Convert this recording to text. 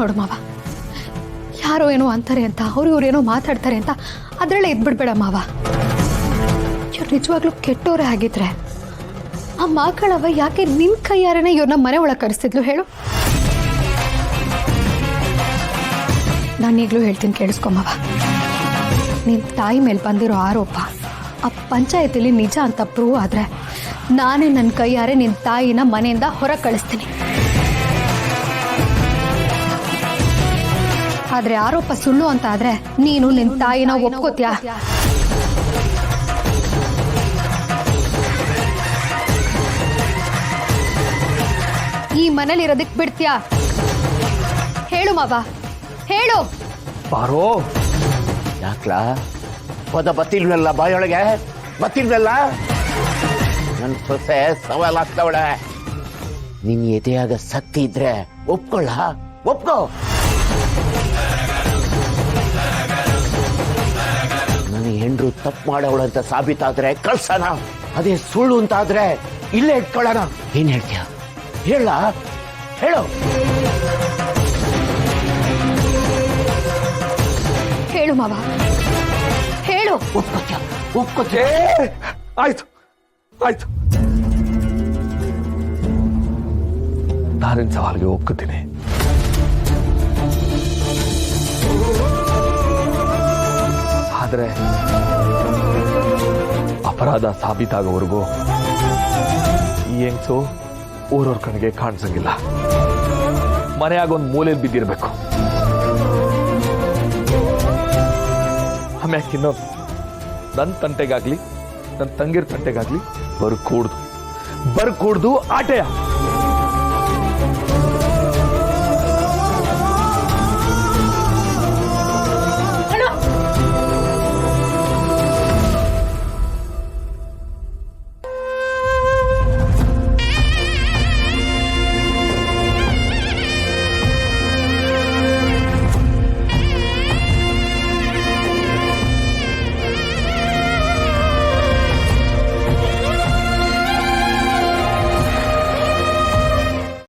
ನೋಡು ಮಾವ, ಯಾರೋ ಏನೋ ಅಂತಾರೆ ಅಂತ, ಇವ್ರೇನೋ ಮಾತಾಡ್ತಾರೆ ಅಂತ ಅದರಲ್ಲೇ ಇದ್ಬಿಡ್ಬೇಡ ಮಾವ. ಇವ್ರು ನಿಜವಾಗ್ಲೂ ಕೆಟ್ಟೋರೇ ಆಗಿದ್ರೆ ಆ ಮಕ್ಕಳವ ಯಾಕೆ ನಿನ್ ಕೈಯಾರೇನೆ ಇವ್ರನ್ನ ಮನೆ ಒಳಗೆ ಕರೆಸ್ತಿದ್ಲು ಹೇಳು? ನಾನೀಗಲೂ ಹೇಳ್ತೀನಿ, ಕೇಳಿಸ್ಕೊಮ್ಮವ. ನಿನ್ ತಾಯಿ ಮೇಲೆ ಬಂದಿರೋ ಆರೋಪ ಆ ಪಂಚಾಯತಿಲಿ ನಿಜ ಅಂತ ಪ್ರೂವ್ ಆದ್ರೆ ನಾನೇ ನನ್ನ ಕೈಯಾರೆ ನಿನ್ನ ತಾಯಿನ ಮನೆಯಿಂದ ಹೊರಗೆ ಕಳಿಸ್ತೀನಿ. ಆದ್ರೆ ಆರೋಪ ಸುಳ್ಳು ಅಂತ ಆದ್ರೆ ನೀನು ನಿನ್ನ ತಾಯಿನ ಒಪ್ಕೋತ್ಯಾ? ಈ ಮನೇಲಿ ಇರೋದಕ್ಕೆ ಬಿಡ್ತೀಯಾ? ಹೇಳು ಮಾವ, ಹೇಳು. ಬಾರೋ. ಯಾಕ್ಲಾ ಪದ ಬತ್ತಿಲ್ವಲ್ಲ, ಬಾಯೊಳಗೆ ಬತ್ತಿಲ್ವಲ್ಲ. ನನ್ನ ಸೊಸೆ ಸವಾಲಾಗ್ತವಳೆ. ನಿನ್ ಎದೆಯಾಗ ಸತ್ತಿ ಇದ್ರೆ ಒಪ್ಕೊಳ್ಳ, ಒಪ್ಕೋ. ನನ್ನ ಹೆಂಡ್ರು ತಪ್ಪು ಮಾಡವಳು ಅಂತ ಸಾಬೀತಾದ್ರೆ ಕಳ್ಸೋಣ, ಅದೇ ಸುಳ್ಳು ಅಂತ ಆದ್ರೆ ಇಲ್ಲೇ ಇಟ್ಕೊಳ್ಳೋಣ. ಏನ್ ಹೇಳ್ತೀಯ? ಹೇಳ, ಹೇಳು. ಹೇಳು ಮಾವ, ಹೇಳು. ಒಪ್ಕೋತ್ಯ, ಒಪ್ಕೋತ್ಯ. ಆಯ್ತು ಆಯ್ತು, ನಾನಿನ್ ಸವಾಲ್ಗೆ ಒಪ್ಕೋತೀನಿ. ಆದ್ರೆ ಅಪರಾಧ ಸಾಬೀತಾಗೋವರೆಗೂ ಈ ಹೆಂಗ್ಸು ಊರವ್ರ ಕಣ್ಣಿಗೆ ಕಾಣಿಸಂಗಿಲ್ಲ. ಮನೆಯಾಗೊಂದು ಮೂಲೆಯಲ್ಲಿ ಬಿದ್ದಿರ್ಬೇಕು. ಆಮ್ಯಾಕಿನ್ನೋ ನನ್ನ ತಂಟೆಗಾಗ್ಲಿ ನನ್ನ ತಂಗಿರ ತಂಟೆಗಾಗ್ಲಿ ಬರ್ಕೂಡ್ದು ಆಟೆಯ.